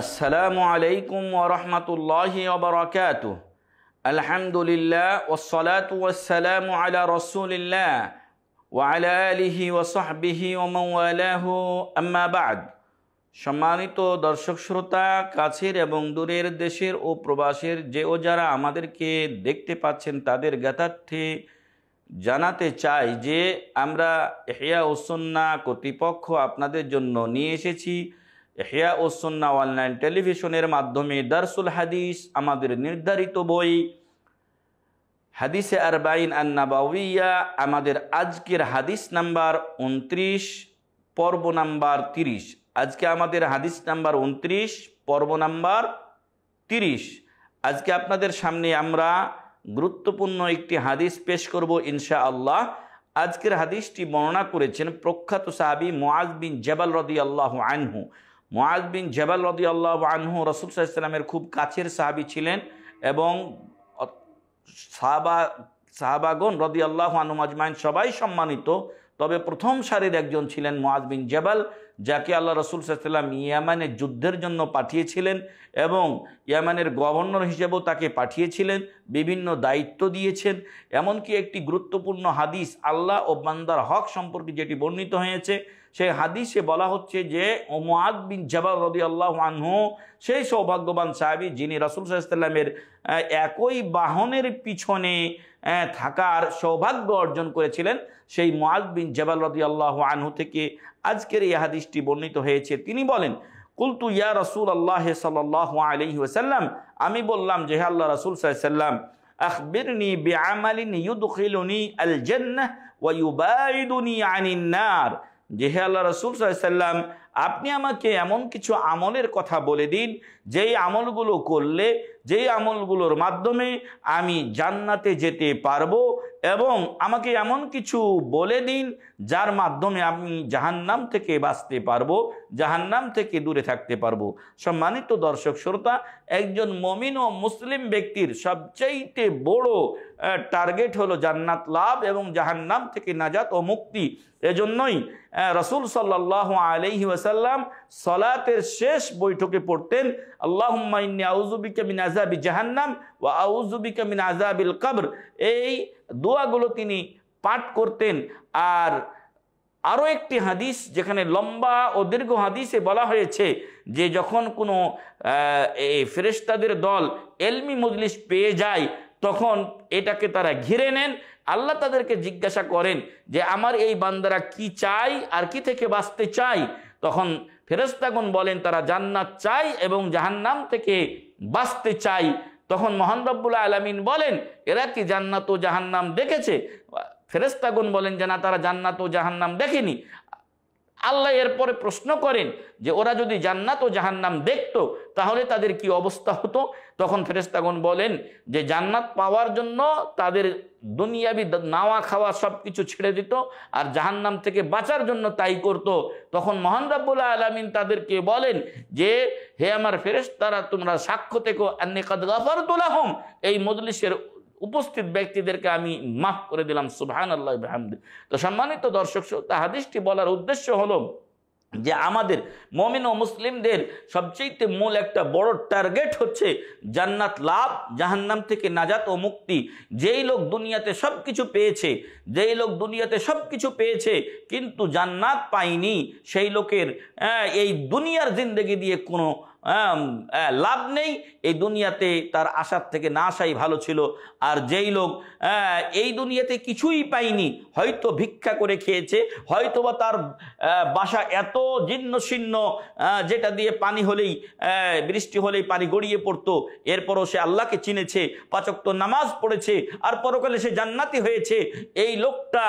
আসসালামু আলাইকুম ওয়া রাহমাতুল্লাহি ওয়া বারাকাতুহু। আলহামদুলিল্লাহ ওয়াসসালাতু ওয়াসসালামু আলা রাসূলিল্লাহ ওয়া আলা আলিহি ওয়া সাহবিহি ওয়া মান ওয়ালাহু, আম্মা বা'দ। সম্মানিত দর্শক শ্রোতা, কাছের এবং দূরের দেশের ও প্রবাসের যে ও যারা আমাদেরকে দেখতে পাচ্ছেন, তাদের জ্ঞাতার্থে জানাতে চাই যে আমরা ইহয়া ও সুন্নাহ কর্তৃপক্ষ আপনাদের জন্য নিয়ে এসেছি ইহয়া ও সুন্নাহ অনলাইন টেলিভিশনের মাধ্যমে দারসুল হাদিস, আমাদের নির্ধারিত বই হাদিসে আরবাইন আন-নাবাওয়িয়া। আমাদের আজকের হাদিস নাম্বার 29, পর্ব নাম্বার 30। আজকে আমাদের হাদিস নাম্বার 29, পর্ব নাম্বার 30। আজকে আপনাদের সামনে আমরা গুরুত্বপূর্ণ একটি হাদিস পেশ করব ইনশাআল্লাহ। আজকের হাদিসটি বর্ণনা করেছেন প্রখ্যাত সাহাবী মুআজ বিন জাবাল রাদিয়াল্লাহু আনহু। মুআজ বিন জাবাল রাদিয়াল্লাহু আনহু রাসূল সাল্লাল্লাহু আলাইহি ওয়াসাল্লামের খুব কাছের সাহাবী ছিলেন এবং সাহাবাগণ রাদিয়াল্লাহু আনহুম আজমাইন সবাই সম্মানিত। তবে প্রথম সারির একজন ছিলেন মুআজ বিন জাবাল, যাকে আল্লাহ রাসূল সাল্লাল্লাহু আলাইহি ওয়াসাল্লাম ইয়ামানের যুদ্ধের জন্য পাঠিয়েছিলেন এবং ইয়ামানের গভর্নর হিসেবেও তাকে পাঠিয়েছিলেন, বিভিন্ন দায়িত্ব দিয়েছেন। এমনকি একটি গুরুত্বপূর্ণ হাদিস আল্লাহ ও বান্দার হক সম্পর্কে যেটি বর্ণিত হয়েছে, সেই হাদিসে বলা হচ্ছে যে মুআজ বিন জাবাল রাদিয়াল্লাহু আনহু সেই সৌভাগ্যবান সাহাবী যিনি রাসূল সাল্লাল্লাহু আলাইহি ওয়াসাল্লামের একই বাহনের পিছনে থাকার সৌভাগ্য অর্জন করেছিলেন। সেই মুআজ বিন জাবাল রাদিয়াল্লাহু আনহু থেকে আজকের এই হাদিসটি বর্ণিত হয়েছে। তিনি বলেন, কুলতু ইয়া রাসূলুল্লাহ সাল্লাল্লাহু আলাইহি ওয়াসাল্লাম, আমি বললাম যে হে আল্লাহ রাসূল সাল্লাল্লাহু আলাইহি ওয়াসাল্লাম, আখবিরনি বিআমালিন ইউদখিলুনি আল জান্নাহ ওয়া ইউবাইদুনি আনিন নার, যে হে আল্লাহ রাসূল সাল্লাল্লাহু আলাইহি ওয়াসাল্লাম, আপনি আমাকে এমন কিছু আমলের কথা বলে দিন যেই আমলগুলো করলে, যেই আমলগুলোর মাধ্যমে আমি জান্নাতে যেতে পারবো, এবং আমাকে এমন কিছু বলে দিন যার মাধ্যমে আমি জাহান্নাম থেকে বাঁচতে পারবো, জাহান্নাম থেকে দূরে থাকতে পারবো। সম্মানিত দর্শক শ্রোতা, একজন মুমিন ও মুসলিম ব্যক্তির সবচাইতে বড় টার্গেট হলো জান্নাত লাভ এবং জাহান্নাম থেকে নাজাত ও মুক্তি। এজন্যই রাসূল সাল্লাল্লাহু আলাইহি ওয়াসাল্লাম সালাতের শেষ বৈঠকে পড়তেন, আল্লাহুম্মা ইন্নী আউযু বিকা মিন আযাবি জাহান্নাম ওয়া আউযু বিকা মিন আযাবিল কবর। এই দোয়াগুলো তিনি পাঠ করতেন। আর আরও একটি হাদিস, যেখানে লম্বা ও দীর্ঘ হাদিসে বলা হয়েছে যে যখন কোনো ফেরেশতাদের দল এলমি মজলিস পেয়ে যায়, তখন এটাকে তারা ঘিরে নেন। আল্লাহ তাদেরকে জিজ্ঞাসা করেন যে আমার এই বান্দারা কি চাই আর কি থেকে বাঁচতে চাই। তখন ফেরেশতাগণ বলেন তারা জান্নাত চাই এবং জাহান্নাম থেকে বাঁচতে চাই। তখন মহান রব্বুল আলামিন বলেন, এরা কি জান্নাত ও জাহান্নাম দেখেছে? ফেরেশতাগণ বলেন যে না, তারা জান্নাত ও জাহান্নাম দেখেনি। আল্লাহ এরপরে প্রশ্ন করেন যে ওরা যদি জান্নাত ও জাহান্নাম দেখতো তাহলে তাদের কি অবস্থা হতো? তখন ফেরেশতাগণ বলেন যে জান্নাত পাওয়ার জন্য তাদের দুনিয়াবি নাওয়া খাওয়া সব কিছু ছেড়ে দিত, আর জাহান্নাম থেকে বাঁচার জন্য তাই করত। তখন মহান রব্বুল আলামিন তাদেরকে বলেন যে হে আমার ফেরেশতারা, তোমরা সাক্ষ্য থেকো আন্নী কাদ গাফারতু লাহুম, এই মজলিসের উপস্থিত ব্যক্তিদেরকে আমি মাফ করে দিলাম। সুবহানাল্লাহি ওয়া বিহামদিহি। তো সম্মানিত দর্শক শ্রোতা, হাদিসটি বলার উদ্দেশ্য হলো যে আমাদের মুমিন ও মুসলিমদের সবচেয়ে মূল একটা বড় টার্গেট হচ্ছে জান্নাত লাভ, জাহান্নাম থেকে নাজাত ও মুক্তি। যেই লোক দুনিয়াতে সব কিছু পেয়েছে, যেই লোক দুনিয়াতে সব কিছু পেয়েছে কিন্তু জান্নাত পায়নি, সেই লোকের এই দুনিয়ার জিন্দেগি দিয়ে কোনো লাভ নেই। এই দুনিয়াতে তার আশার থেকে না আসাই ভালো ছিল। আর যেই লোক এই দুনিয়াতে কিছুই পায়নি, হয়তো ভিক্ষা করে খেয়েছে, হয়তোবা তার বাসা এত জীর্ণ শীর্ণ যেটা দিয়ে পানি হলেই বৃষ্টি হলেই পানি গড়িয়ে পড়তো, এরপরও সে আল্লাহকে চিনেছে, 5 ওয়াক্ত নামাজ পড়েছে, আর পরকালে সে জান্নাতি হয়েছে। এই লোকটা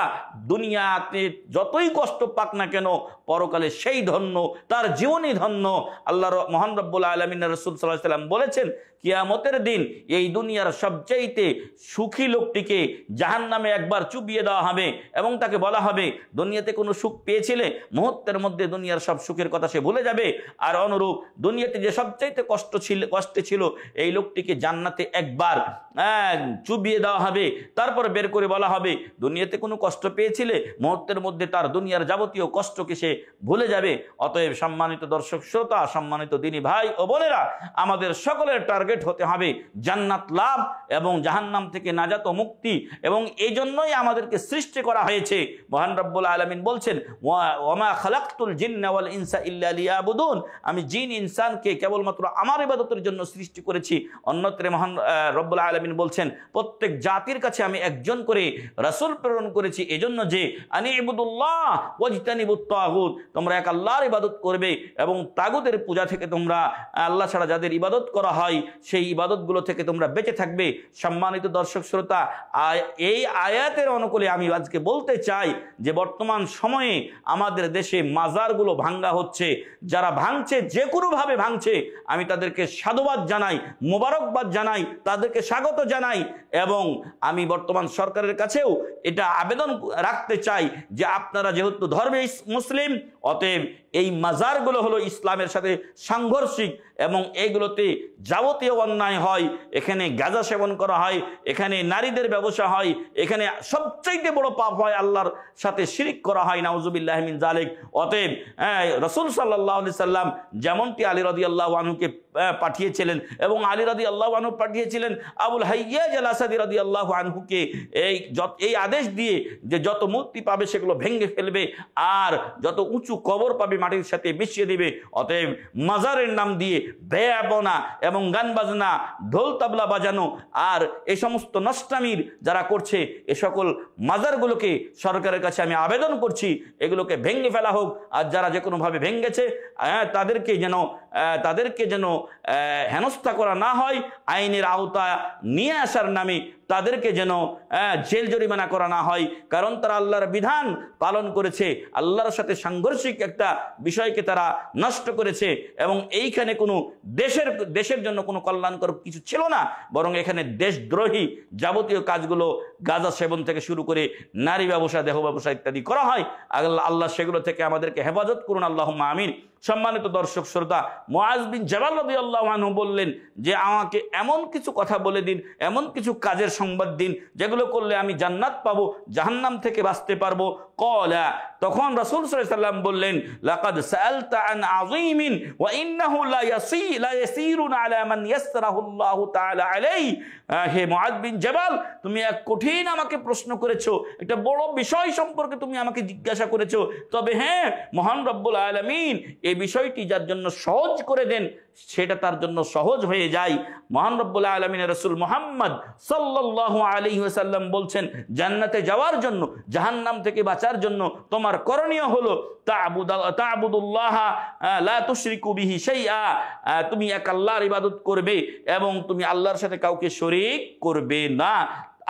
দুনিয়াতে যতই কষ্ট পাক না কেন, পরকালে সেই ধন্য, তার জীবনই ধন্য। আল্লাহর মহান রব্বুল আলামিন রাসূল সাল্লাল্লাহু আলাইহি ওয়াসাল্লাম বলেছেন, কিয়ামতের দিন এই দুনিয়ার সবচাইতে সুখী লোকটিকে জাহান্নামে একবার চুবিয়ে দেওয়া হবে এবং তাকে বলা হবে দুনিয়াতে কোনো সুখ পেয়েছিলে, মুহূর্তের মধ্যে দুনিয়ার সব সুখের কথা সে ভুলে যাবে। আর অনুরূপ দুনিয়াতে যে সবচাইতে কষ্টে ছিল, এই লোকটিকে জান্নাতে একবার চুবিয়ে দেওয়া হবে, তারপর বের করে বলা হবে দুনিয়াতে কোনো কষ্ট পেয়েছিলে, মুহূর্তের মধ্যে তার দুনিয়ার যাবতীয় কষ্টকে সে ভুলে যাবে। অতএব সম্মানিত দর্শক শ্রোতা, সম্মানিত দিনী ভাই, ভাই ও বোনেরা, আমাদের সকলের টার্গেট হতে হবে জান্নাত লাভ এবং জাহান্নাম থেকে নাজাত ও মুক্তি। এবং এই জন্যই আমাদেরকে সৃষ্টি করা হয়েছে। মহান রব্বুল আলামিন বলছেন, ওয়ামা খালাকতুল জিন্না ওয়াল ইনসা ইল্লা লিয়াবুদুন, আমি জিন ইনসানকে কেবলমাত্র আমার ইবাদতের জন্য সৃষ্টি করেছি। অন্যত্রে মহান রব্বুল আলামিন বলছেন, প্রত্যেক জাতির কাছে আমি একজন করে রাসূল প্রেরণ করেছি এজন্য যে আনি ইবুদুল্লাহ ওয়াজতানিবুত তাগুত, তোমরা এক আল্লাহর ইবাদত করবে এবং তাগুতের পূজা থেকে তোমরা, আল্লাহ ছাড়া যাদের ইবাদত করা হয় সেই ইবাদতগুলো থেকে তোমরা বেঁচে থাকবে। সম্মানিত দর্শক শ্রোতা, এই আয়াতের অনুকূলে আমি আজকে বলতে চাই যে বর্তমান সময়ে আমাদের দেশে মাজারগুলো ভাঙ্গা হচ্ছে। যারা ভাঙছে, যে কোনোভাবে ভাঙছে, আমি তাদেরকে সাধুবাদ জানাই, মোবারকবাদ জানাই, তাদেরকে স্বাগত জানাই। এবং আমি বর্তমান সরকারের কাছেও এটা আবেদন রাখতে চাই যে আপনারা যেহেতু ধর্মে মুসলিম, অতএব এই মাজারগুলো হলো ইসলামের সাথে সাংঘর্ষিক এবং এইগুলোতে যাবতীয় অন্যায় হয়। এখানে গাঁজা সেবন করা হয়, এখানে নারীদের ব্যবসা হয়, এখানে সবচাইতে বড় পাপ হয় আল্লাহর সাথে শিরিক করা হয়, নাউজুবিল্লাহি মিন যালিক। অতএব রাসূল সাল্লাল্লাহু আলাইহি সাল্লাম যেমনটি আলী রাদিয়াল্লাহু আনহুকে পাঠিয়েছিলেন এবং আলী রাদিয়াল্লাহু আনহু পাঠিয়েছিলেন আবুল হাইয়াজ আল আসাদি রাদিয়াল্লাহু আনহুকে এই আদেশ দিয়ে যে যত মূর্তি পাবে সেগুলো ভেঙে ফেলবে আর যত উঁচু কবর পাবে মাটির সাথে মিশিয়ে দিবে। অতএব মাজারের নাম দিয়ে বেয়াবনা এবং গান বাজনা, ঢোল তাবলা বাজানো আর এই সমস্ত নষ্টামির যারা করছে, এ সকল মাজারগুলোকে সরকারের কাছে আমি আবেদন করছি এগুলোকে ভেঙে ফেলা হোক। আর যারা যে কোনোভাবে ভেঙেছে তাদেরকে যেন হেনস্থা করা না হয়, আইনের আওতা নিয়ে আসার নামে তাদেরকে যেন জেল জরিমানা করা না হয়। কারণ তারা আল্লাহর বিধান পালন করেছে, আল্লাহর সাথে সাংঘর্ষিক একটা বিষয়কে তারা নষ্ট করেছে এবং এইখানে কোনো দেশের জন্য কোনো কল্যাণকর কিছু ছিল না, বরং এখানে দেশদ্রোহী যাবতীয় কাজগুলো গাঁজা সেবন থেকে শুরু করে নারী ব্যবসা, দেহ ব্যবসা ইত্যাদি করা হয়। আল্লাহ সেগুলো থেকে আমাদেরকে হেফাজত করুন, আল্লাহুম্মা আমিন। সম্মানিত দর্শক শ্রোতা, মুআজ বিন জাবাল রাদিয়াল্লাহু আনহু বললেন যে আমাকে এমন কিছু কথা বলে দিন, এমন কিছু কাজের সংবাদ দিন যেগুলো করলে আমি জান্নাত পাবো, জাহান্নাম থেকে বাঁচতে পারবো। ক্বালা, তখন রাসূল সাল্লাল্লাহু আলাইহি ওয়াসাল্লাম বললেন, লাকাদ সাআলতা আন আযীমিন ওয়া ইন্নাহু লা ইয়াসীরুন আলা মান ইয়াসরাহুল্লাহু তাআলা আলাইহি। হে মুআজ বিন জাবাল, তুমি এক কঠিন আমাকে প্রশ্ন করেছো, একটা বড় বিষয় সম্পর্কে তুমি আমাকে জিজ্ঞাসা করেছো। তবে হ্যাঁ, মহান রব্বুল আলামিন এই বিষয়টি যার জন্য সহজ করে দেন সেটা তার জন্য সহজ হয়ে যায়। মহান রব্বুল আলামিনের রাসূল মুহাম্মদ সাল্লাল্লাহু আলাইহি ওয়াসাল্লাম বলছেন, জান্নাতে যাওয়ার জন্য, জাহান্নাম থেকে বাঁচার জন্য তোমার করণীয় হলো তা'বুদুল্লাহ লা তুশরিকু বিহি শাইআ, তুমি এক আল্লাহর ইবাদত করবে এবং তুমি আল্লাহর সাথে কাউকে শরীক করবে না।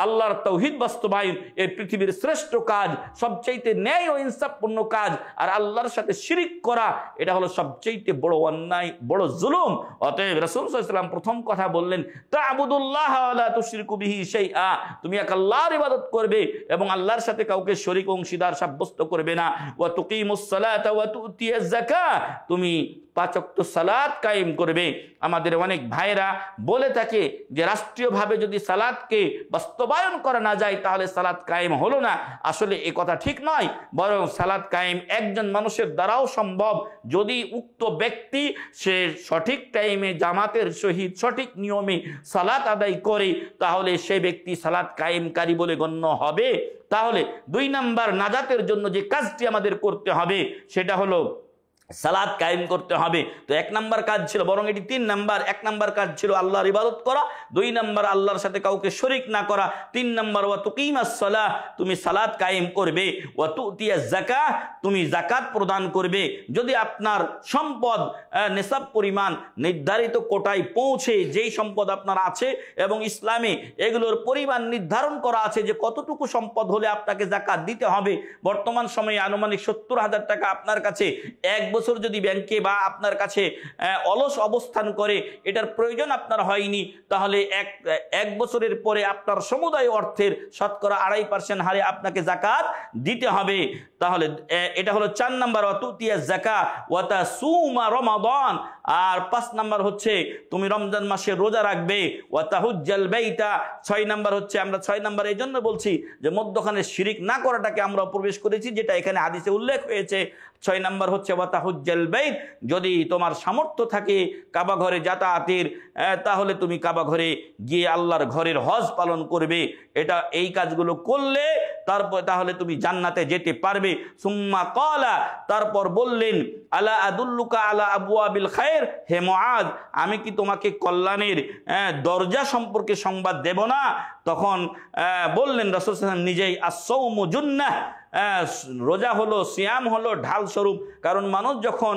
আল্লাহর তাওহীদ বাস্তবায়ন এই পৃথিবীর শ্রেষ্ঠ কাজ, সবচাইতে ন্যায় ও ইনসাফপূর্ণ কাজ। আর আল্লাহর সাথে শিরিক করা এটা হলো সবচাইতে বড় অন্যায়, বড় জুলুম। অতএব রাসূল সাল্লাল্লাহু আলাইহি ওয়াসাল্লাম প্রথম কথা বললেন, তা'বুদুল্লাহ লা তুশরিকু বিহি শাইআ, তুমি এক আল্লাহর ইবাদত করবে এবং আল্লাহর সাথে কাউকে শরীক অংশীদার সাব্যস্ত করবে না। ওয়া তুকিমুস সালাতা ওয়া তুতিয়াজ যাকাত, তুমি 5 ওয়াক্ত সালাত কায়েম করবে। আমাদের অনেক ভাইরা বলে থাকে যে রাষ্ট্রীয়ভাবে যদি সালাতকে বাস্তবায়ন করা না যায় তাহলে সালাত কায়েম হলো না। আসলে এ কথা ঠিক নয়, বরং সালাত কায়েম একজন মানুষের দ্বারাও সম্ভব যদি উক্ত ব্যক্তি সে সঠিক টাইমে জামাতের সহিত সঠিক নিয়মে সালাত আদায় করে, তাহলে সে ব্যক্তি সালাত কায়েমকারী বলে গণ্য হবে। তাহলে 2 নাম্বার নাজাতের জন্য যে কাজটি আমাদের করতে হবে সেটা হলো সালাত কায়েম করতে হবে। তো 1 নাম্বার কাজ ছিল, বরং এটি 3 নাম্বার। 1 নাম্বার কাজ ছিল আল্লাহর ইবাদত করা, 2 নাম্বার আল্লাহর সাথে কাউকে শরীক না করা, 3 নাম্বার ওয়া তুকিমাস সালাহ, তুমি সালাত কায়েম করবে, ওয়া তুতিয়াজ যাকাত, তুমি যাকাত প্রদান করবে। যদি আপনার সম্পদ নিসাব পরিমাণ নির্ধারিত কোটায় পৌঁছে, যেই সম্পদ আপনার আছে এবং ইসলামে এগুলোর পরিমাণ নির্ধারণ করা আছে যে কতটুকু সম্পদ হলে আপনাকে যাকাত দিতে হবে। বর্তমান সময়ে আনুমানিক 70,000 টাকা আপনার কাছে 1 বছর যদি ব্যাংকে বা আপনার কাছে অলস অবস্থান করে, এটার প্রয়োজন আপনার হয়নি, তাহলে এক বছরের পরে আপনার সমুদায় অর্থের শতকরা 2.5% হারে আপনাকে যাকাত দিতে হবে। তাহলে এটা হলো 4 নাম্বার, ওয়াতুতিয়াজ যাকাত ওয়া তাসুমা রমাদান। আর 5 নাম্বার হচ্ছে তুমি রমজান মাসে রোজা রাখবে, ওয়া তাহুজ্জাল বাইতা। 6 নাম্বার হচ্ছে, আমরা 6 নাম্বার এই জন্য বলছি যে মধ্যখানে শিরিক না করাটাকে আমরা প্রবেশ করেছি, যেটা এখানে হাদিসে উল্লেখ হয়েছে। 6 নাম্বার হচ্ছে ওয়া ফাহুজ্জাল বাইত, যদি তোমার সামর্থ্য থাকে কাবা ঘরে যাতায়াতের, তাহলে তুমি কাবা ঘরে গিয়ে আল্লাহর ঘরের হজ পালন করবে। এটা এই কাজগুলো করলে তারপর তাহলে তুমি জান্নাতে যেতে পারবে। সুম্মা ক্বালা, তারপর বললেন, আলা আদুল্লুকা আলা আবওয়াবিল খায়র, হে মুআজ, আমি কি তোমাকে কল্যাণের দরজা সম্পর্কে সংবাদ দেব না? তখন বললেন রাসূল সাল্লাল্লাহু আলাইহি ওয়াসাল্লাম নিজেই, আস-সাওমু জুন্নাহ, রোজা হলো, সিয়াম হলো ঢাল স্বরূপ। কারণ মানুষ যখন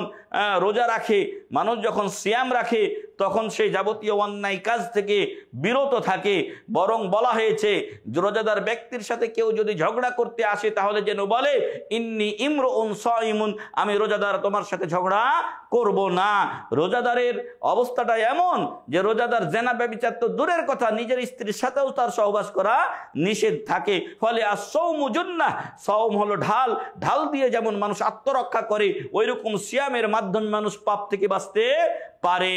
রোজা রাখে, মানুষ যখন সিয়াম রাখে, তখন সেই যাবতীয় অন্যায় কাজ থেকে বিরত থাকে। বরং বলা হয়েছে, রোজাদার ব্যক্তির সাথে কেউ যদি ঝগড়া করতে আসে তাহলে যেন বলে, ইন্নী ইমরুন সাইমুন, আমি রোজাদার, তোমার সাথে ঝগড়া করব না। রোজাদারের অবস্থাটা এমন যে রোজাদার জেনা ব্যভিচার তো দূরের কথা, নিজের স্ত্রীর সাথেও তার সহবাস করা নিষেধ থাকে। ফলে আস-সাওমু জুন্নাহ, সাওম হলো ঢাল, ঢাল দিয়ে যেমন মানুষ আত্মরক্ষা করে, ওইরকম সিয়ামের মাধ্যমে মানুষ পাপ থেকে বাঁচতে পারে।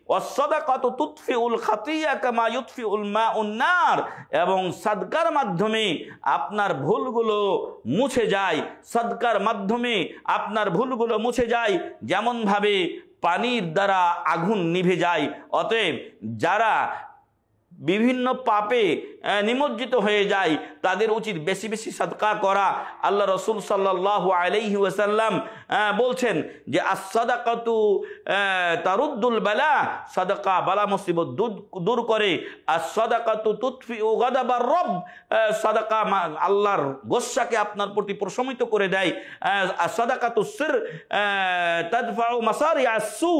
ওয়াস-সাদাকাতু তুতফিউল খাতিয়া কামা ইউতফিউল মাউন নার, এবং সাদকার মাধ্যমে আপনার ভুলগুলো মুছে যায়, সাদকার মাধ্যমে আপনার ভুলগুলো মুছে যায় যেমন ভাবে পানির দ্বারা আগুন নিভে যায়। অতএব যারা বিভিন্ন পাপে নিমজ্জিত হয়ে যায় তাদের উচিত বেশি বেশি সাদকা করা। আল্লাহ রসুল সাল্লাল্লাহু আলাইহি ওয়াসাল্লাম বলছেন যে as-সাদাকাতু তারুদ্দুল বালা, সাদাকা বালা মুসিবত দূর করে। as-সাদাকাতু তুতফিউ গাদাবার রব, সাদাকা আল্লাহর গোসাকে আপনার প্রতি প্রশমিত করে দেয়। as-সাদাকাতু সির তাদফাউ মাসারি আস-সু,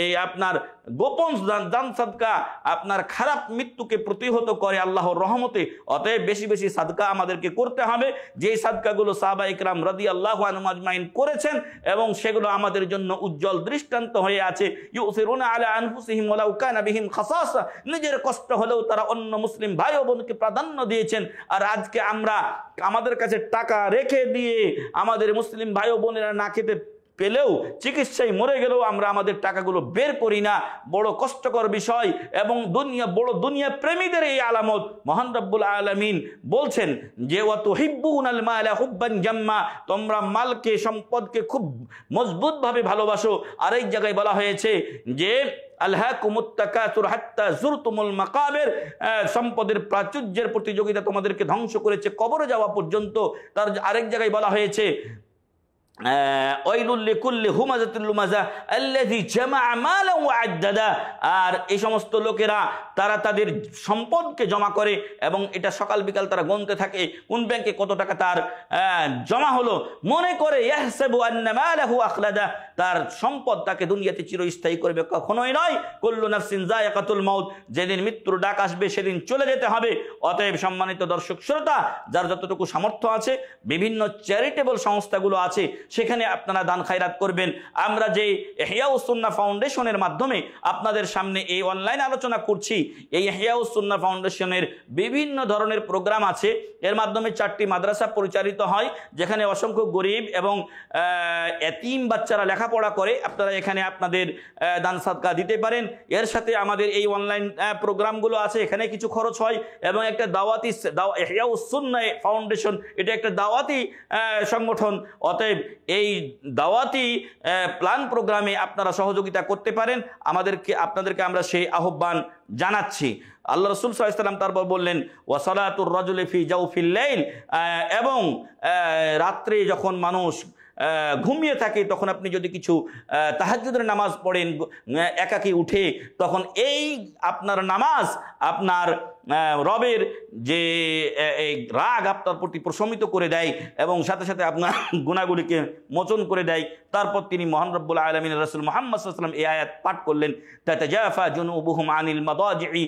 এই আপনার গোপন দান সাদকা আপনার খারাপ মৃত্যুকে প্রতিহত করে আল্লাহর রহমতে। অতএব বেশি বেশি সাদকা আমাদেরকে করতে হবে, যে সাদকাগুলো সাহাবা ইকরাম রাদিয়াল্লাহু আনহুম আজমাইন করেছেন এবং সেগুলো আমাদের জন্য উজ্জ্বল দৃষ্টান্ত হয়ে আছে। ইউসিরুনা আলা আনফুসিহিম ওয়ালাউ কানা বিহিম খাসাসা, নিজের কষ্ট হলেও তারা অন্য মুসলিম ভাই ও বোনকে প্রাধান্য দিয়েছেন। আর আজকে আমরা আমাদের কাছে টাকা রেখে দিয়ে আমাদের মুসলিম ভাই ও বোনেরা না খেতে পেলেও, চিকিৎসায় মরে গেলেও আমরা আমাদের টাকাগুলো বের করি না। বড় কষ্টকর বিষয় এবং বড় দুনিয়া প্রেমীদের এই আলামত। মহান রব্বুল আলামিন বলছেন যে ওয়াতুহিব্বুনাল মালা হুব্বান জাম্মা, তোমরা মালকে, সম্পদকে খুব মজবুতভাবে ভালোবাসো। আর এই জায়গায় বলা হয়েছে যে আলহাকুমুত তাকাসুর হাত্তা যুরতুমুল মাকাবির, সম্পদের প্রাচুর্যের প্রতিযোগিতা তোমাদেরকে ধ্বংস করেছে কবরে যাওয়া পর্যন্ত। তার আরেক জায়গায় বলা হয়েছে ওয়াইলুল লিকুল্লি হুমাযাতিল লুমাযা আল্লাযী জামাআ মালান ওয়া আদ্দাদা, আর এই সমস্ত লোকেরা তারা তাদের সম্পদকে জমা করে এবং এটা সকাল বিকাল তারা গুনতে থাকে কোন ব্যাংকে কত টাকা তার জমা হলো। মনে করে ইয়াহসাবু আন্না মালাহু আখলাদা, তার সম্পদ তাকে দুনিয়াতে চিরস্থায়ী করবে, কখনোই নয়। কুল্লু নাফসিন যায়কাতুল মাউত, যেদিন মৃত্যুর ডাক আসবে সেদিন চলে যেতে হবে। অতএব সম্মানিত দর্শক শ্রোতা, যার যতটুকু সামর্থ্য আছে, বিভিন্ন চ্যারিটেবল সংস্থাগুলো আছে, সেখানে আপনারা দান খায়রাত করবেন। আমরা যে ইহইয়াউস সুন্নাহ ফাউন্ডেশনের মাধ্যমে আপনাদের সামনে এই অনলাইন আলোচনা করছি, এই ইহইয়াউস সুন্নাহ ফাউন্ডেশনের বিভিন্ন ধরনের প্রোগ্রাম আছে। এর মাধ্যমে 4টি মাদ্রাসা পরিচালিত হয়, যেখানে অসংখ্য গরিব এবং এতিম বাচ্চারা লেখাপড়া করে। আপনারা এখানে আপনাদের দান সাদকা দিতে পারেন। এর সাথে আমাদের এই অনলাইন প্রোগ্রামগুলো আছে, এখানে কিছু খরচ হয়। এবং একটা দাওয়াতি ইহইয়াউস সুন্নাহ ফাউন্ডেশন, এটা একটা দাওয়াতি সংগঠন। অতএব এই দাওয়াতি প্ল্যান প্রোগ্রামে আপনারা সহযোগিতা করতে পারেন। আপনাদেরকে আমরা সেই আহ্বান জানাচ্ছি। আল্লাহ রাসূল সাল্লাল্লাহু আলাইহি ওয়াসাল্লাম তারপর বললেন ওয়া সালাতুর রাজুলি ফি জাওফিল লাইল, এবং রাত্রে যখন মানুষ ঘুমিয়ে থাকে তখন আপনি যদি কিছু তাহাজ্জুদের নামাজ পড়েন একাকী উঠে, তখন এই আপনার নামাজ আপনার রবের যে রাগ আপনার প্রতি প্রশমিত করে দেয় এবং সাথে সাথে আপনার গুনাহগুলিকে মোচন করে দেয়। তারপর তিনি মহান রব্বুল আলামিনের রাসূল মুহাম্মদ সাল্লাল্লাহু আলাইহি ওয়াসাল্লাম এই আয়াত পাঠ করলেন, তাতাজাফা জুনুবুহুম আনিল মাদাজি'i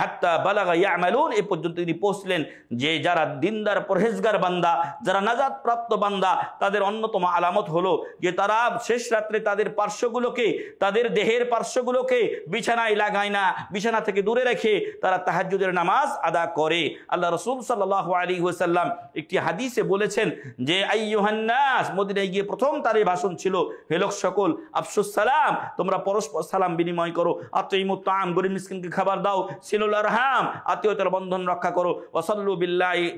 হাত্তা বালাগা ইয়ামালুন, এই পর্যন্ত তিনি পৌঁছলেন যে যারা দিনদার পরহেজগার বান্দা, যারা নাজাত প্রাপ্ত বান্দা, তাদের অন্যতম আলামত হলো যে তারা শেষ রাত্রে তাদের পার্শ্বগুলোকে, তাদের দেহের পার্শ্বগুলোকে বিছানায় লাগায় না, বিছানা থেকে দূরে রেখে তারা তাহাজ্জুদের নামাজ আদা করে। আল্লাহ রাসূল সাল্লাল্লাহু আলাইহি ওয়াসাল্লাম একটি হাদিসে বলেছেন যে আইয়ুহান নাস, মদিনায় গিয়ে প্রথম তার এই ভাষণ ছিল, হে লোক সকল, আফসুস সালাম, তোমরা পরস্পর সালাম বিনিময় করো, আতইমুত তাআম, গরিব মিসকিনকে খাবার দাও, সিলুল আরহাম, আত্মীয়তার বন্ধন রক্ষা করো, ওয়াসাল্লু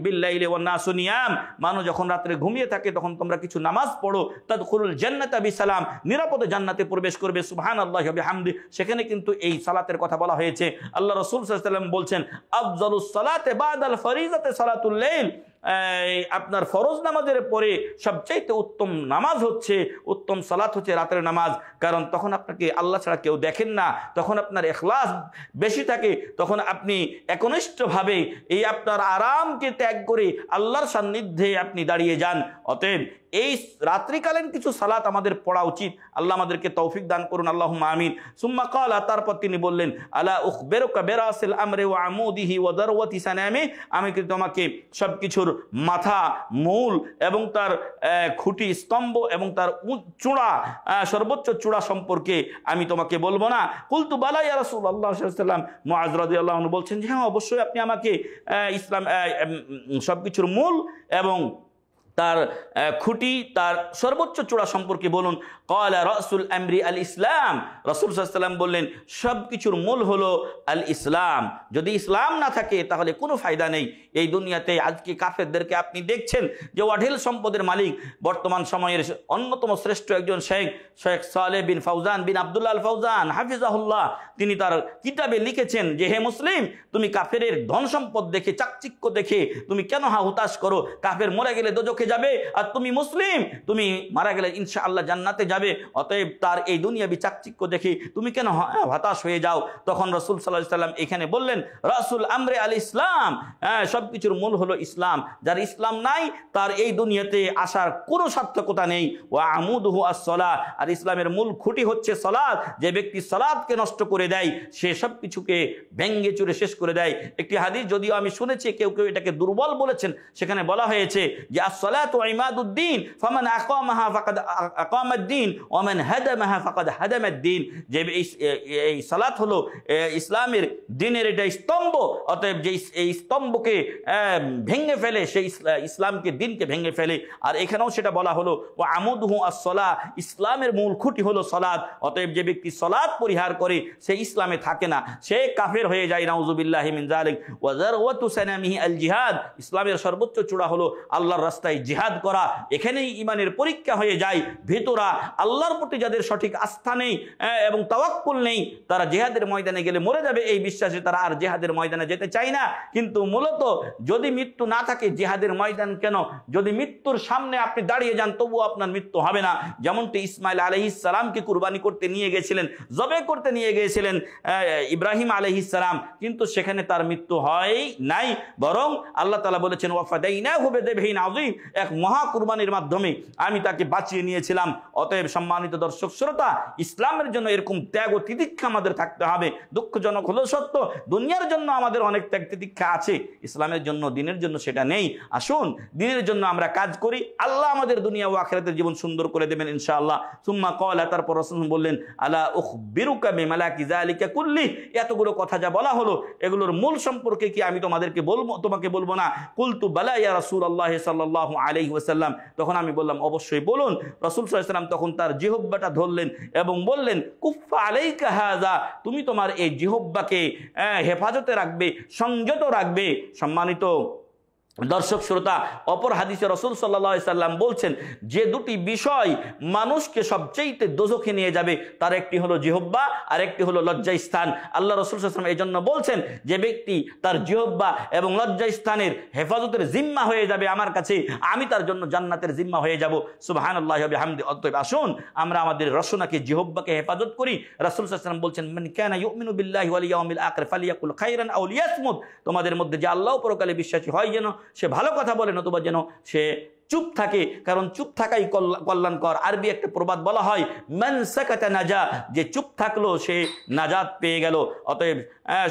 বিল্লাইলি ওয়ান নাসু নিয়াম, মানুষ যখন রাত্রে ঘুমিয়ে থাকে তখন তোমরা কিছু নামাজ পড়ো, তাদখুলুল জান্নাতা বিসালাম, নিরাপদে জান্নাতে প্রবেশ করবে, সুবহানাল্লাহি ওয়া বিহামদি। সেখানে কিন্তু এই সালাতের কথা বলা হয়েছে। আল্লাহ রাসূল সাল্লাল্লাহু আলাইহি ওয়াসাল্লাম বলছেন আফজালুস সালাতে বাদাল ফরিজাতে সালাতুল লাইল, আপনার ফরজ নামাজের পরে সবচাইতে উত্তম নামাজ হচ্ছে, উত্তম সালাত হচ্ছে রাতের নামাজ। কারণ তখন আপনাকে আল্লাহ ছাড়া কেউ দেখেন না, তখন আপনার ইখলাস বেশি থাকে, তখন আপনি একনিষ্ঠভাবে এই আপনার আরামকে ত্যাগ করে আল্লাহর সান্নিধ্যে আপনি দাঁড়িয়ে যান। অতএব এই রাত্রিকালীন কিছু সালাত আমাদের পড়া উচিত। আল্লাহ আমাদেরকে তৌফিক দান করুন, আল্লাহুম্মা আমিন। সুম্মা ক্বালা, তারপর তিনি বললেন, আলা উখবিরুকা বিরাসিল আমরি ওয়া আমুদিহি ওয়া দারওয়াতি সানামি, আমি কি তোমাকে সবকিছুর মাথা, মূল এবং তার খুঁটি, স্তম্ভ এবং তার চূড়া, সর্বোচ্চ চূড়া সম্পর্কে আমি তোমাকে বলবো না? কুলতু বালা ইয়া রাসূলুল্লাহ সাল্লাল্লাহু আলাইহি ওয়াসাল্লাম, মুআয রাদিয়াল্লাহু আনহু বলছেন যে হ্যাঁ, অবশ্যই আপনি আমাকে ইসলাম সবকিছুর মূল এবং তার খুঁটি, তার সর্বোচ্চ চূড়া সম্পর্কে বলুন। ক্বালা রাসুল আমরি আল ইসলাম, রাসূল সাল্লাল্লাহু আলাইহি ওয়াসাল্লাম বললেন সবকিছুর মূল হলো আল ইসলাম। যদি ইসলাম না থাকে তাহলে কোনো ফায়দা নেই। এই দুনিয়াতে আজকে কাফেরদেরকে আপনি দেখছেন যে অঢেল সম্পদের মালিক, বর্তমান সময়ের অন্যতম শ্রেষ্ঠ একজন শেখ সালেহ বিন ফাউজান বিন আব্দুল্লাহ আল ফাউজান হাফিজাহুল্লাহ, তিনি তার কিতাবে লিখেছেন যে হে মুসলিম, তুমি কাফেরের ধন সম্পদ দেখে, চাকচিক্য দেখে তুমি কেন হুতাশ করো? কাফের মরে গেলে দোজখে যাবে, আর তুমি মুসলিম, তুমি মারা গেলে ইনশাআল্লাহ জান্নাতে যাবে। অতএব তার এই দুনিয়াবি চাকচিক্য দেখে তুমি কেন হতাশ হয়ে যাও? তখন রাসূল সাল্লাল্লাহু আলাইহি ওয়াসাল্লাম এখানে বললেন রাসূল আমরে আল ইসলাম, সবকিছুর মূল হলো ইসলাম। যার ইসলাম নাই তার এই দুনিয়াতে আসার কোনো সার্থকতা নেই। ওয়া আমুদুহু আস-সালাহ, আর ইসলামের মূল খুঁটি হচ্ছে সালাত। যে ব্যক্তি সালাতকে নষ্ট করে দেয় সে সব কিছুকে ভেঙ্গে চুরে শেষ করে দেয়। একটি হাদিস, যদিও আমি শুনেছি কেউ কেউ এটাকে দুর্বল বলেছেন, সেখানে বলা হয়েছে যে আসসালাতু ইমাদুদ্দিন ফামান আকামাহা ফাকাদ আকামাদ্দিন ওয়া মান হাদামাহা ফাকাদ হাদামাদ্দিন, যে এই সালাত হলো ইসলামের দ্বীনের এটা স্তম্ভ। অতএব যে এই স্তম্ভকে ভেঙে ফেলে সেই ইসলামকে, দ্বীনকে ভেঙে ফেলে। আর এখানেও সেটা বলা হলো ওয়া আমুদুহু আস-সালাহ, ইসলামের মূল খুঁটি হলো সালাত। অতএব যে ব্যক্তি সালাত পরিহার করে সে ইসলামে থাকে না, সে কাফের হয়ে যায়, নাউযুবিল্লাহি মিন যালিক। ওয়া যারওয়াতু সানামিহি আল জিহাদ, ইসলামের সর্বোচ্চ চূড়া হলো আল্লাহর রাস্তায় জিহাদ করা। এখানেই ঈমানের পরীক্ষা হয়ে যায়। ভিতরা আল্লাহর প্রতি যাদের সঠিক আস্থা নেই এবং তাওয়াক্কুল নেই, তারা জিহাদের ময়দানে গেলে মরে যাবে এই বিশ্বাসে তারা আর জিহাদের ময়দানে যেতে চায় না। কিন্তু মূলত যদি মৃত্যু না থাকে জিহাদের ময়দান কেন? যদি মৃত্যুর সামনে আপনি দাঁড়িয়ে যান তবুও আপনার মৃত্যু হবে না। যেমনটি ইসমাইল আলাইহিস সালামকে কুরবানি করতে নিয়ে গেছিলেন, জবে করতে নিয়ে গিয়েছিলেন ইব্রাহিম আলাইহিস সালাম, কিন্তু সেখানে তার মৃত্যু হয় নাই, বরং আল্লাহ তাআলা বলেছেন ওয়াফাদাইনাহু বিযিবহিন আযীম, এক মহা কুরবানির মাধ্যমে আমি তাকে বাঁচিয়ে নিয়েছিলাম। অতএব সম্মানিত দর্শক শ্রোতা, ইসলামের জন্য এরকম ত্যাগ ও তিতিক্ষা আমাদের থাকতে হবে। দুঃখজনক হলো সত্য, দুনিয়ার জন্য আমাদের অনেক ত্যাগ তিতিক্ষা আছে, ইসলামের জন্য, দ্বীনের জন্য সেটা নেই। আসুন দ্বীনের জন্য আমরা কাজ করি, আল্লাহ আমাদের দুনিয়া ও আখিরাতের জীবন সুন্দর করে দেবেন ইনশাআল্লাহ। সুম্মা ক্বালা, তারপর রাসূল বললেন আলা উখবিরুকা বিমালাকি যালিকা কুল্লি, এতগুলো কথা যা বলা হলো এগুলোর মূল সম্পর্কে কি আমি তোমাকে বলবো না? কুলতু বালা ইয়া রাসূলুল্লাহ সাল্লাল্লাহু আলাইহি ওয়াসাল্লাম, তখন আমি বললাম অবশ্যই বলুন। রাসূল সাল্লাল্লাহু আলাইহি ওয়াসাল্লাম তখন তার জিহ্বাটা ধরলেন এবং বললেন কুফা আলাইকা হাযা, তুমি তোমার এই জিহ্বাকে হেফাজতে রাখবে, সংযত রাখবে। সম্মানিত দর্শক শ্রোতা, অপর হাদিসে রাসূল সাল্লাল্লাহু আলাইহি সাল্লাম বলছেন যে দুটি বিষয় মানুষকে সবচেয়ে দোজখে নিয়ে যাবে তার একটি হলো জিহ্বা আর একটি হলো লজ্জাস্থান। আল্লাহ রাসূল সাল্লাল্লাহু আলাইহি ওয়াসাল্লাম এই জন্য বলছেন যে ব্যক্তি তার জিহ্বা এবং লজ্জাস্থানের হেফাজতের জিম্মা হয়ে যাবে আমার কাছে, আমি তার জন্য জান্নাতের জিম্মা হয়ে যাব। সুবহানাল্লাহি ওয়া বিহামদি। অতএব আসুন আমরা আমাদের রসনাকে, জিহ্বাকে হেফাজত করি। রাসূল সাল্লাল্লাহু আলাইহি ওয়াসাল্লাম বলছেন মান কানা ইউমিনু বিল্লাহি ওয়াল ইয়াউমিল আখির ফালিয়াকুল খায়রান আও লিয়াসমুত, তোমাদের মধ্যে যে আল্লাহ পরকালে বিশ্বাসী হয় যেন সে ভালো কথা বলে, নতুবা যেন সে চুপ থাকে, কারণ চুপ থাকাই কল্যাণকর। আরবি একটা প্রবাদ বলা হয়, মান সাকাতা নাজা, যে চুপ থাকলো সে নাজাত পেয়ে গেল। অতএব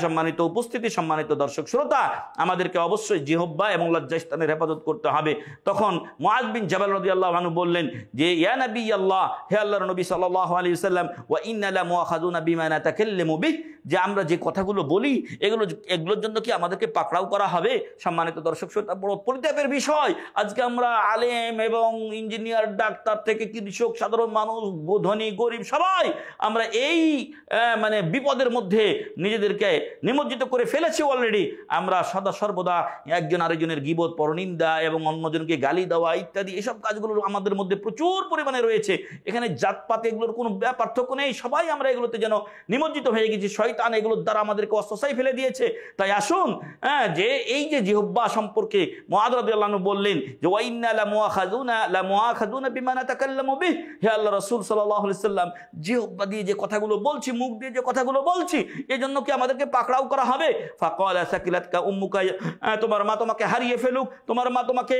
সম্মানিত উপস্থিতি, সম্মানিত দর্শক শ্রোতা, আমাদেরকে অবশ্যই জিহ্বা এবং লজ্জাস্থানের হেফাজত করতে হবে। তখন মুআয বিন জাবাল রাদিয়াল্লাহু আনহু বললেন যে, ইয়া নবী আল্লাহ, হে আল্লাহর নবী সাল্লাল্লাহু আলাইহি ওয়াসাল্লাম, ওয়া ইন্না লা মুআখাযুনা বিমা নাতাকাল্লামু বিহি, যে আমরা যে কথাগুলো বলি এগুলোর জন্য কি আমাদেরকে পাকড়াও করা হবে? সম্মানিত দর্শক শ্রোতা, বড় পরিতাপের বিষয়, আজকে আমরা আলেম এবং ইঞ্জিনিয়ার, ডাক্তার থেকে কৃষক, সাধারণ মানুষ, ধনী গরিব, সবাই আমরা এই মানে বিপদের মধ্যে নিজেদেরকে নিমজ্জিত করে ফেলেছি অলরেডি। আমরা সদা সর্বদা একজন আরেকজনের গীবত, পরনিন্দা এবং অন্যজনকে গালি দেওয়া ইত্যাদি এসব কাজগুলো আমাদের মধ্যে প্রচুর পরিমাণে রয়েছে। এখানে জাতপাত এগুলোর কোনো পার্থক্য নেই, সবাই আমরা এগুলোতে যেন নিমজ্জিত হয়ে গেছি। শয়তান এগুলোর দ্বারা আমাদেরকে অস্বস্থায় ফেলে দিয়েছে। তাই আসুন, যে এই যে জিহ্বা সম্পর্কে মুআয রাদিয়াল্লাহু আনহু বললেন যে, ওয়া ইন্না লা মুআখাযুনা বিমা নাতাকাল্লামু বিহি, হে আল্লাহ রাসূল সাল্লাল্লাহু আলাইহি সাল্লাম, জিহ্বা দিয়ে যে কথাগুলো বলছি, মুখ দিয়ে যে কথাগুলো বলছি, এজন্য কি আমাদেরকে পাকড়াও করা হবে? ফাকালা সাকিলাতকা উম্মুকা, তোমার মা তোমাকে হারিয়ে ফেলুক, তোমার মা তোমাকে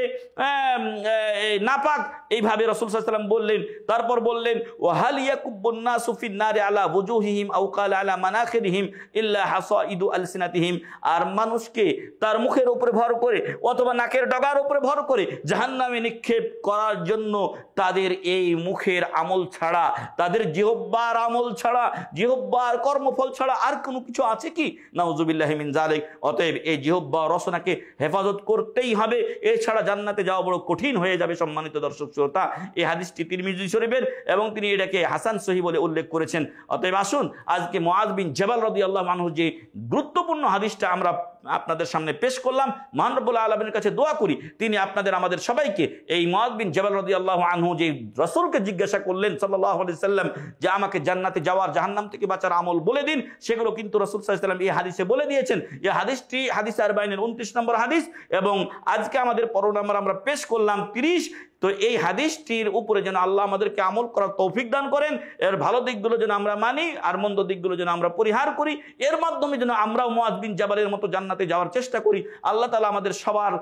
নাপাক, এইভাবে রাসূল সাল্লাল্লাহু আলাইহি সাল্লাম বললেন। তারপর বললেন, ওয়া হাল ইয়াকুব্বুন নাসু ফিন নারি আলা ওয়ুজুহিহিম আও ক্বালা আলা মানাখিরিহিম ইল্লা হাসাইদু আলসিনাতিহিম, আর মানুষকে তার মুখের উপরে ভর করে অথবা নাকের ডগার উপরে ভর করে জাহান্নামে নিক্ষেপ করার জন্য তাদের এই মুখের আমল ছাড়া, তাদের জিহ্বার আমল ছাড়া, জিহ্বার কর্মফল ছাড়া আর কোনো কিছু আছে কি? নাউযুবিল্লাহি মিন যালিক। অতএব এই জিহ্বা রসনাকে হেফাজত করতেই হবে, এছাড়া জান্নাতে যাওয়া বড় কঠিন হয়ে যাবে। সম্মানিত দর্শক শ্রোতা, এই হাদিসটি তিরমিজি শরীফের এবং তিনি এটাকে হাসান সহিহ বলে উল্লেখ করেছেন। অতএব আসুন, আজকে মুআয বিন জাবাল রাদিয়াল্লাহু আনহু যে গুরুত্বপূর্ণ হাদিসটা আমরা আপনাদের সামনে পেশ করলাম, মহান রব্বুল আলামিনের কাছে দোয়া করি তিনি আপনাদের আমাদের সবাইকে এই মুআয বিন জাবাল রাদিয়াল্লাহু আনহু যে রাসূলকে জিজ্ঞাসা করলেন সাল্লাল্লাহু আলাইহি সাল্লাম যে আমাকে জান্নাতে যাওয়ার, জাহান্নাম থেকে বাঁচার আমল বলে দিন, সেগুলো কিন্তু রাসূল সাল্লাল্লাহু আলাইহি সাল্লাম এই হাদিসে বলে দিয়েছেন। এই হাদিসটি হাদিস আরবাঈনের 29 নম্বর হাদিস, এবং আজকে আমাদের পড়ো নাম্বার আমরা পেশ করলাম 30। তো এই হাদিসটির উপরে যেন আল্লাহ আমাদেরকে আমল করার তৌফিক দান করেন, এর ভালো দিকগুলো যেন আমরা মানি আর মন্দ দিকগুলো যেন আমরা পরিহার করি, এর মাধ্যমে যেন আমরাও মুআয বিন জাবালের মতো জান্নাতে যাওয়ার চেষ্টা করি। আল্লাহ তাআলা আমাদের সবার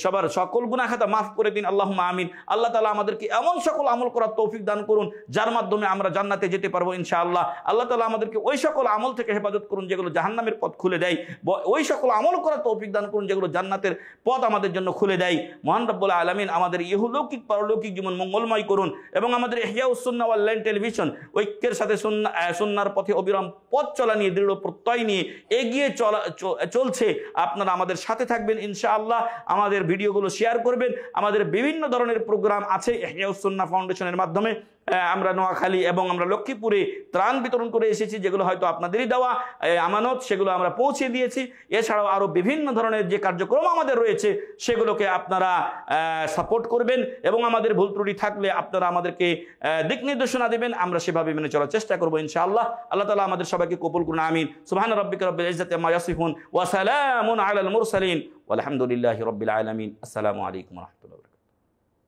সবার সকল গুনাহ খাতা মাফ করে দিন, আল্লাহুম্মা আমিন। আল্লাহ তাআলা আমাদেরকে এমন সকল আমল করার তৌফিক দান করুন যার মাধ্যমে আমরা জান্নাতে যেতে পারবো ইনশাআল্লাহ। আল্লাহ তাআলা আমাদেরকে ওই সকল আমল থেকে হেফাজত করুন যেগুলো জাহান্নামের পথ খুলে দেয়, ওই সকল আমল করার তৌফিক দান করুন যেগুলো জান্নাতের পথ আমাদের জন্য খুলে দেয়। মহান রব্বুল আলামিন আমাদের ইহলৌকিক পারলৌকিক জীবন মঙ্গলময় করুন, এবং আমাদের ইহইয়াউস সুন্নাহ অনলাইন টেলিভিশন ঐক্যের সাথে সুন্নাহর পথে অবিরাম পথ চলা নিয়ে, দৃঢ় প্রত্যয় নিয়ে এগিয়ে চলছে। আপনারা আমাদের সাথে থাকবেন ইনশাআল্লাহ, আমাদের ভিডিওগুলো শেয়ার করবেন। আমাদের বিভিন্ন ধরনের প্রোগ্রাম আছে ইহইয়াউস সুন্নাহ ফাউন্ডেশনের মাধ্যমে। আমরা নোয়াখালী এবং আমরা লক্ষ্মীপুরে ত্রাণ বিতরণ করে এসেছি, যেগুলো হয়তো আপনাদেরই দেওয়া আমানত, সেগুলো আমরা পৌঁছে দিয়েছি। এছাড়াও আরও বিভিন্ন ধরনের যে কার্যক্রম আমাদের রয়েছে সেগুলোকে আপনারা সাপোর্ট করবেন, এবং আমাদের ভুল ত্রুটি থাকলে আপনারা আমাদেরকে দিক নির্দেশনা দেবেন, আমরা সেভাবে মেনে চলার চেষ্টা করবো ইনশাআল্লাহ। আল্লাহ তাআলা আমাদের সবাইকে কবুল করুন, আমিন। সুবহানা রাব্বিকা রাব্বিল ইজ্জাতি আম্মা ইয়াসিফুন ওয়া সালামুন আলাল মুরসালিন ওয়ালহামদুলিল্লাহি রাব্বিল আলামিন। আসসালামু আলাইকুম ওয়া রাহমাতুল্লাহ।